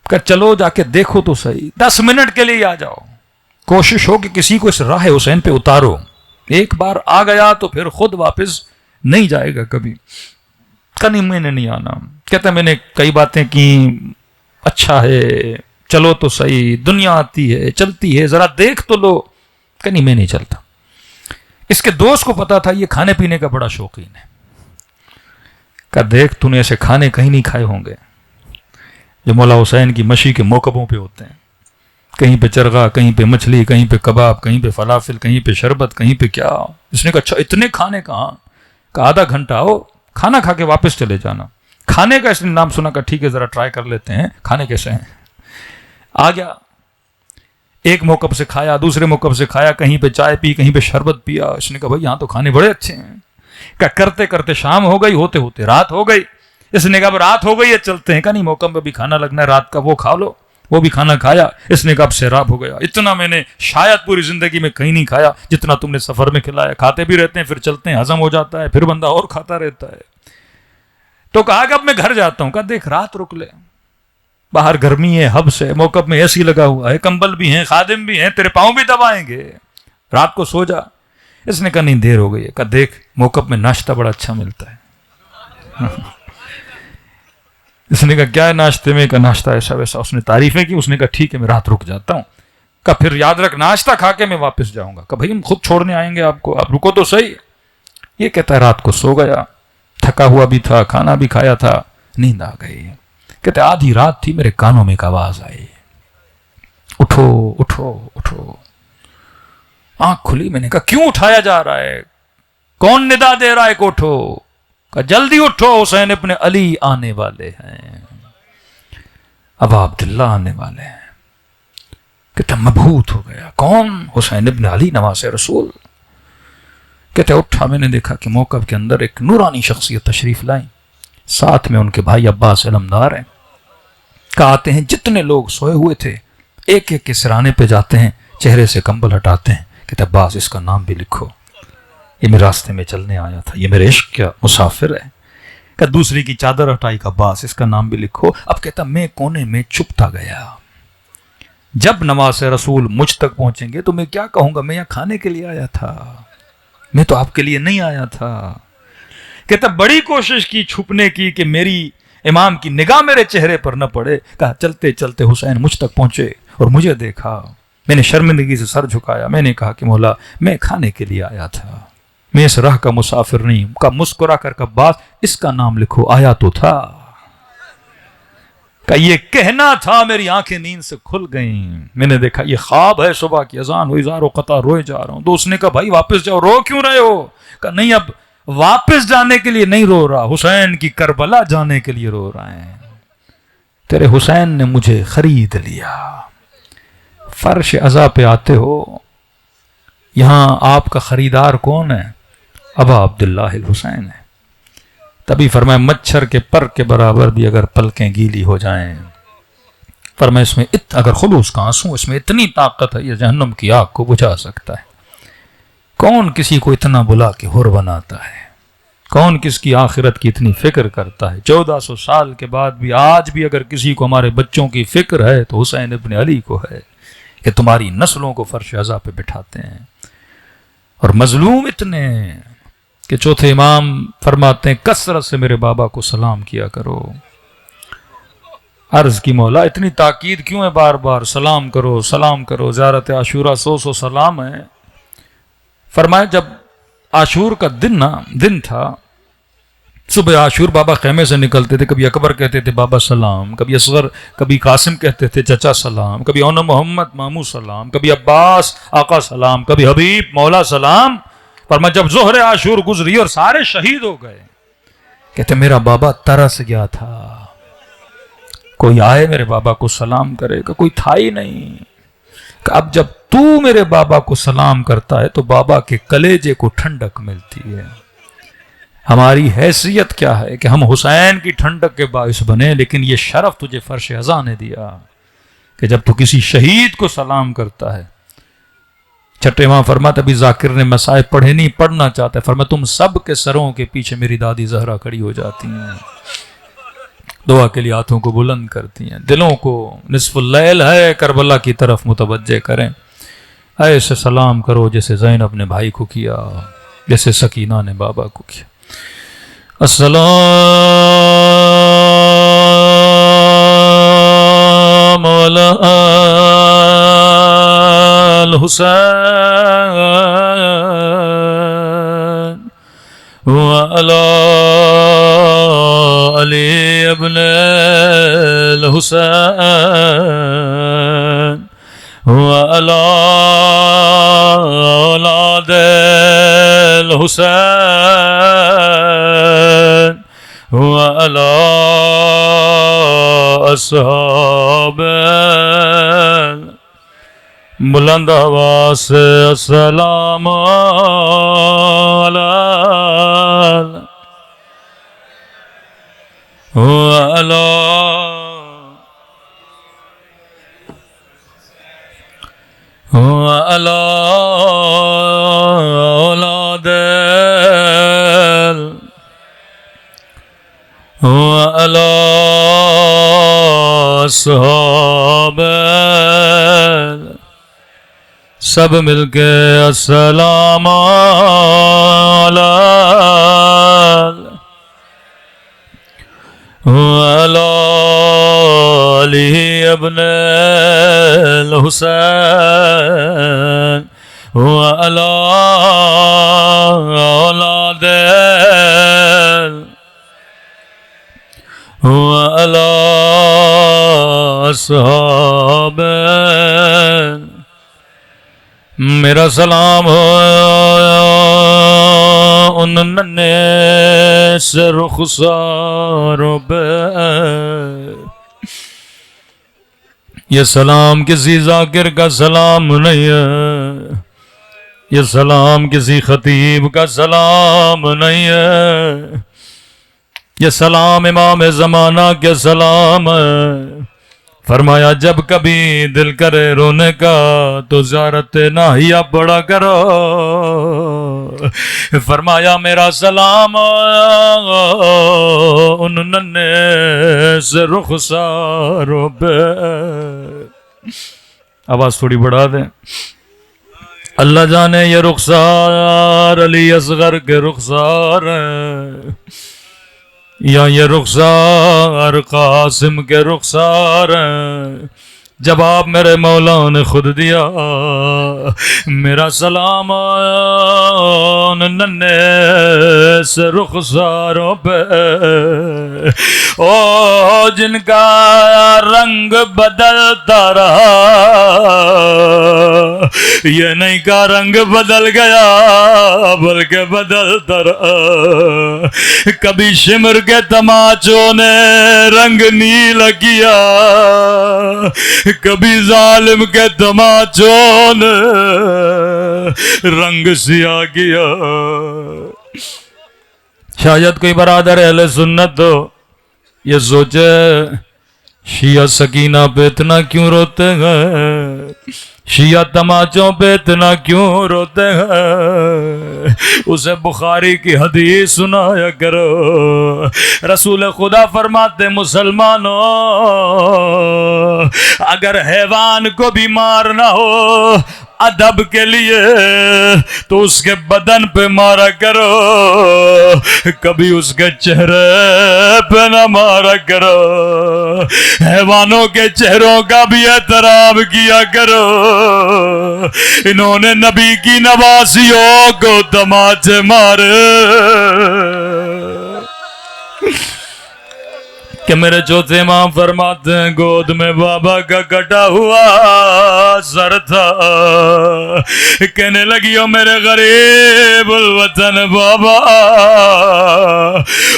کہ چلو جا کے دیکھو تو صحیح, 10 منٹ کے لیے آ جاؤ. کوشش ہو کہ کسی کو اس راہ حسین پہ اتارو. ایک بار آ گیا تو پھر خود واپس نہیں جائے گا کبھی. کہ نہیں میں نے نہیں آنا. کہتا میں نے کئی باتیں کی, اچھا ہے چلو تو صحیح, دنیا آتی ہے چلتی ہے, ذرا دیکھ تو لو. کہ نہیں میں نہیں چلتا. اس کے دوست کو پتا تھا یہ کھانے پینے کا بڑا شوقین ہے. کہ دیکھ تو نے ایسے کھانے کہیں نہیں کھائے ہوں گے جو مولا حسین کی مشی کے موقبوں پہ ہوتے ہیں. کہیں پہ چرغا, کہیں پہ مچھلی, کہیں پہ کباب, کہیں پہ فلافل, کہیں پہ شربت, کہیں پہ کیا. اس نے کہا اچھا اتنے کھانے کہاں؟ کہ آدھا گھنٹہ آؤ, کھانا کھا کے واپس چلے جانا. کھانے کا اس نے نام سنا, کہ ٹھیک ہے ذرا ٹرائی کر لیتے ہیں کھانے کیسے ہیں. آ گیا, ایک موقب سے کھایا, دوسرے موقب سے کھایا, کہیں پہ چائے پی, کہیں پہ شربت پیا. اس نے کہا بھائی یہاں تو کھانے بڑے اچھے ہیں. کہ کرتے کرتے شام ہو گئی, ہوتے ہوتے رات ہو گئی. اس نے کہا اب رات ہو گئی ہے چلتے ہیں. کہ نہیں موقع میں بھی کھانا لگنا ہے رات کا, وہ کھا لو. وہ بھی کھانا کھایا. اس نے کہا اب سیراب ہو گیا, اتنا میں نے شاید پوری زندگی میں کہیں نہیں کھایا جتنا تم نے سفر میں کھلایا. کھاتے بھی رہتے ہیں, پھر چلتے ہیں, ہضم ہو جاتا ہے, پھر بندہ اور کھاتا رہتا ہے. تو کہا کہ اب میں گھر جاتا ہوں. کہا دیکھ رات رک لے, باہر گرمی ہے, حبس ہے, موقب میں ایسی لگا ہوا ہے, کمبل بھی ہیں, خادم بھی ہیں, تیرے پاؤں بھی دبائیں گے, رات کو سو جا. اس نے کہا نہیں دیر ہو گئی ہے. کہا دیکھ موقب میں ناشتہ بڑا اچھا ملتا ہے. اس نے کہا کیا ہے ناشتے میں؟ کہا ناشتہ ایسا ویسا. اس نے تعریفیں کی. اس نے کہا ٹھیک ہے میں رات رک جاتا ہوں. کہا پھر یاد رکھ ناشتہ کھا کے میں واپس جاؤں گا. کہا بھائی ہم خود چھوڑنے آئیں گے آپ کو, آپ رکو تو صحیح. یہ کہتا ہے رات کو سو گیا, تھکا ہوا بھی تھا, کھانا بھی کھایا تھا, نیند آ گئی. کہتے آدھی رات تھی, میرے کانوں میں ایک آواز آئی, اٹھو اٹھو اٹھو. آنکھ کھلی. میں نے کہا کیوں اٹھایا جا رہا ہے, کون ندا دے رہا ہے کہ اٹھو؟ کہا جلدی اٹھو, حسین ابن علی آنے والے ہیں, ابا عبداللہ آنے والے ہیں. کہتا مبہوت ہو گیا, کون؟ حسین ابن علی نواز رسول. کہتے اٹھا, میں نے دیکھا کہ موقف کے اندر ایک نورانی شخصیت تشریف لائیں, ساتھ میں ان کے بھائی عباس علمدار ہیں. کہا آتے ہیں جتنے لوگ سوئے ہوئے تھے ایک ایک کے سرانے پہ جاتے ہیں, چہرے سے کمبل ہٹاتے ہیں. کہتے عباس اس کا نام بھی لکھو, یہ میرے راستے میں چلنے آیا تھا, یہ میرے عشق کا مسافر ہے. کہ دوسری کی چادر ہٹائی, کا عباس اس کا نام بھی لکھو. اب کہتا میں کونے میں چھپتا گیا. جب نواز رسول مجھ تک پہنچیں گے تو میں کیا کہوں گا, میں یہاں کھانے کے لیے آیا تھا, میں تو آپ کے لیے نہیں آیا تھا. کہتا بڑی کوشش کی چھپنے کی کہ میری امام کی نگاہ میرے چہرے پر نہ پڑے. کہا چلتے چلتے حسین مجھ تک پہنچے اور مجھے دیکھا. میں نے شرمندگی سے سر جھکایا. میں نے کہا کہ مولا میں کھانے کے لیے آیا تھا. میں اس راہ کا مسافر نہیں ہوں. کا مسکرا کر کا بات اس کا نام لکھو، آیا تو تھا کہ یہ کہنا تھا، میری آنکھیں نیند سے کھل گئیں. میں نے دیکھا یہ خواب ہے، صبح کی اذان ہوئی، زارو قطع روئے جا رہا ہوں. دوست نے کہا بھائی واپس جاؤ. رو کیوں رہے ہو؟ کہا نہیں، اب واپس جانے کے لیے نہیں رو رہا، حسین کی کربلا جانے کے لیے رو رہا ہے. تیرے حسین نے مجھے خرید لیا. فرش عزا پہ آتے ہو، یہاں آپ کا خریدار کون ہے؟ ابا عبداللہ الحسین ہے. تبھی فرمایا مچھر کے پر کے برابر بھی اگر پلکیں گیلی ہو جائیں، فرمایا اس میں اگر خلوص کا آنسو، اس میں اتنی طاقت ہے یہ جہنم کی آگ کو بجھا سکتا ہے. کون کسی کو اتنا بلا کے حر بناتا ہے؟ کون کس کی آخرت کی اتنی فکر کرتا ہے؟ 1400 سال کے بعد بھی آج بھی اگر کسی کو ہمارے بچوں کی فکر ہے تو حسین ابن علی کو ہے کہ تمہاری نسلوں کو فرش عزا پہ بٹھاتے ہیں. اور مظلوم اتنے کہ چوتھے امام فرماتے ہیں کثرت سے میرے بابا کو سلام کیا کرو. عرض کی مولا اتنی تاکید کیوں ہے بار بار؟ سلام کرو سلام کرو. زیارت عاشورہ 100 سلام ہے. فرمایا جب عاشور کا دن تھا، صبح عاشور بابا خیمے سے نکلتے تھے، کبھی اکبر کہتے تھے بابا سلام، کبھی اصغر، کبھی قاسم کہتے تھے چچا سلام، کبھی اون محمد مامو سلام، کبھی عباس آقا سلام، کبھی حبیب مولا سلام. فرمایا جب ظہر عاشور گزری اور سارے شہید ہو گئے، کہتے میرا بابا ترس گیا تھا، کوئی آئے میرے بابا کو سلام کرے گا، کوئی تھا ہی نہیں. کہ اب جب تو میرے بابا کو سلام کرتا ہے تو بابا کے کلیجے کو ٹھنڈک ملتی ہے. ہماری حیثیت کیا ہے کہ ہم حسین کی ٹھنڈک کے باعث بنے، لیکن یہ شرف تجھے فرش عزا نے دیا کہ جب تو کسی شہید کو سلام کرتا ہے. چھٹے ماں فرماتا ابھی ذاکر نے مصائب پڑھے نہیں، پڑھنا چاہتا ہے. فرماتا تم سب کے سروں کے پیچھے میری دادی زہرا کھڑی ہو جاتی ہیں، دعا کے لیے ہاتھوں کو بلند کرتی ہیں. دلوں کو نصف اللیل ہے کربلا کی طرف متوجہ کریں. ایسے سلام کرو جیسے زینب نے بھائی کو کیا، جیسے سکینہ نے بابا کو کیا. السلام علی الحسین وعلی علی ابن الحسین وعلی اولاد الحسین وعلی اصحاب. بلند آواز سے السلام علی وعلی وعلی اولاد وعلی اصحاب. سب مل کے السلام علی وعلی علی ابن الحسین وعلی اولاد وعلی اصحاب. میرا سلام ہو ان ننے سے رخساروں پہ. یہ سلام کسی ذاکر کا سلام نہیں ہے، یہ سلام کسی خطیب کا سلام نہیں ہے، یہ سلام امام زمانہ کے سلام ہے. فرمایا جب کبھی دل کرے رونے کا تو زیارت ناہیہ پڑھا کرو. فرمایا میرا سلام ان ننے سے رخساروں پہ. آواز تھوڑی بڑھا دیں. اللہ جانے یہ رخسار علی اصغر کے رخسار ہیں یا یہ رخسار قاسم کے رخسار ہیں جواب میرے مولا نے خود دیا، میرا سلام آیا ننھے سے رخساروں پہ، او جن کا رنگ بدلتا رہا، یہ نہیں کا رنگ بدل گیا بلکہ بدلتا رہا۔ کبھی شمر کے تماچوں نے رنگ نیلا کیا، کبھی ظالم کے تماچوں نے رنگ سیاہ کیا۔ شاید کوئی برادر اہل سنت ہو یہ سوچے شیعہ سکینہ پہ اتنا کیوں روتے ہیں، شیعہ تماچوں پہ اتنا کیوں روتے ہیں، اسے بخاری کی حدیث سنایا کرو۔ رسول خدا فرماتے مسلمانوں اگر حیوان کو بھی مارنا ہو ادب کے لیے تو اس کے بدن پہ مارا کرو، کبھی اس کے چہرے پہ نہ مارا کرو۔ حیوانوں کے چہروں کا بھی احترام کیا کرو۔ انہوں نے نبی کی نواسیوں کو تماچے مارے کہ میرے چوتھے امام فرماتے ہیں گود میں بابا کا کٹا ہوا سر تھا، کہنے لگی او میرے غریب الوطن بابا،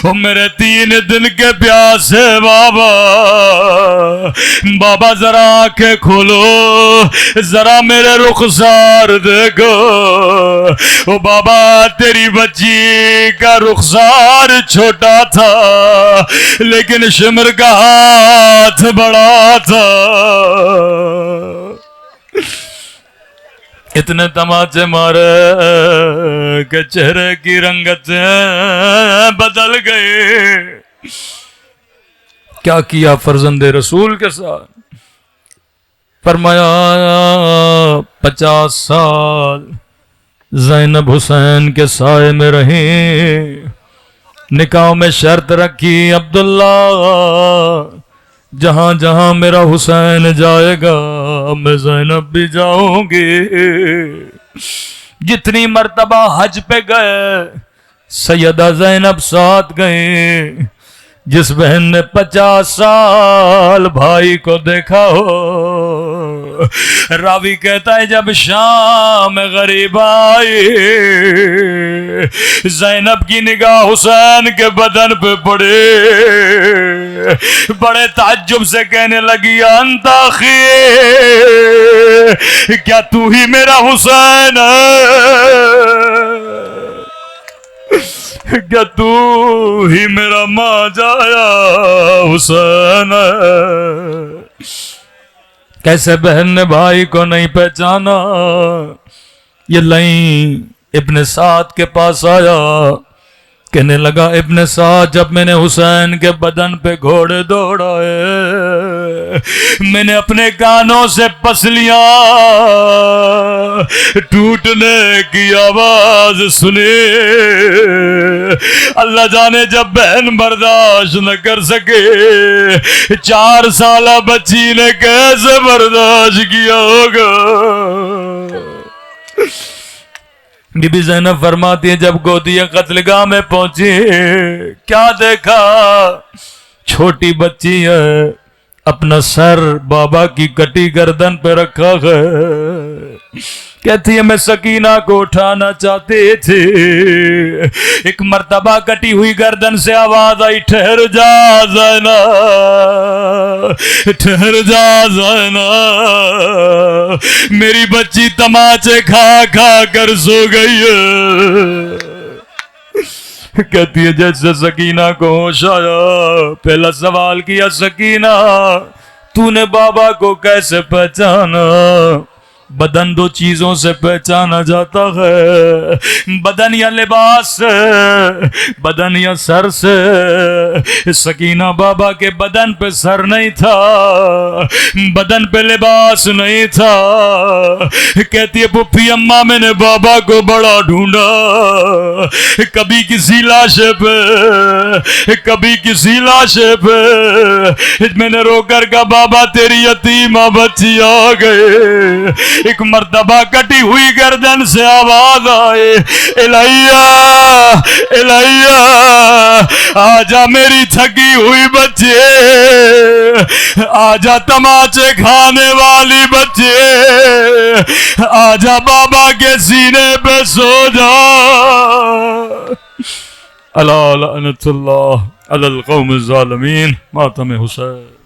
او میرے 3 دن کے پیاسے بابا، بابا ذرا آنکھیں کھولو، ذرا میرے رخسار دیکھو۔ او بابا تیری بچی کا رخسار چھوٹا تھا لیکن شمر کا ہاتھ بڑا تھا۔ اتنے تماچے مارے کہ چہرے کی رنگتیں بدل گئی۔ کیا کیا فرزند رسول کے ساتھ؟ فرمایا 50 سال زینب حسین کے سائے میں رہی، نکاح میں شرط رکھی عبداللہ جہاں جہاں میرا حسین جائے گا میں زینب بھی جاؤں گی۔ جتنی مرتبہ حج پہ گئے سیدہ زینب ساتھ گئیں۔ جس بہن نے 50 سال بھائی کو دیکھا ہو، راوی کہتا ہے جب شام غریب آئی زینب کی نگاہ حسین کے بدن پہ پڑے، بڑے تعجب سے کہنے لگی انت اخی، کیا تو ہی میرا حسین ہے؟ کیا تو ہی میرا ماں جایا حسین ہے؟ کیسے بہن نے بھائی کو نہیں پہچانا؟ یہ لائیں ابن سعد کے پاس آیا، کہنے لگا ابن سعد جب میں نے حسین کے بدن پہ گھوڑے دوڑائے میں نے اپنے کانوں سے پسلیاں ٹوٹنے کی آواز سنی۔ اللہ جانے جب بہن برداشت نہ کر سکے 4 سالہ بچی نے کیسے برداشت کیا ہوگا۔ بی بی زینب فرماتی ہے جب گودیا قتل گاہ میں پہنچی کیا دیکھا؟ چھوٹی بچی ہے، اپنا سر بابا کی کٹی گردن پہ رکھا ہے، کہتی ہے میں سکینہ کو اٹھانا چاہتی تھی، ایک مرتبہ کٹی ہوئی گردن سے آواز آئی ٹھہر جا زینب، ٹھہر جا زینب، میری بچی تماچے کھا کھا کر سو گئی ہے۔ کہتی ہے جیسے سکینہ کو ہوش آیا پہلا سوال کیا سکینہ تو نے بابا کو کیسے پہچانا؟ بدن دو چیزوں سے پہچانا جاتا ہے، بدن یا لباس سے، بدن یا سر سے۔ سکینہ بابا کے بدن پہ سر نہیں تھا، بدن پہ لباس نہیں تھا۔ کہتی ہے پھپھی اماں میں نے بابا کو بڑا ڈھونڈا، کبھی کسی لاشے پہ، کبھی کسی لاشے پہ، میں نے رو کر کہا بابا تیری یتیمہ بچی آ گئے۔ ایک مرتبہ کٹی ہوئی گردن سے آواز آئے، الہیہ الہیہ آجا میری تھکی ہوئی بچے، آجا تماچے کھانے والی بچے، آجا بابا کے سینے پہ سو جا۔ الا لعنت اللہ علی القوم الظالمین۔ ماتم حسین۔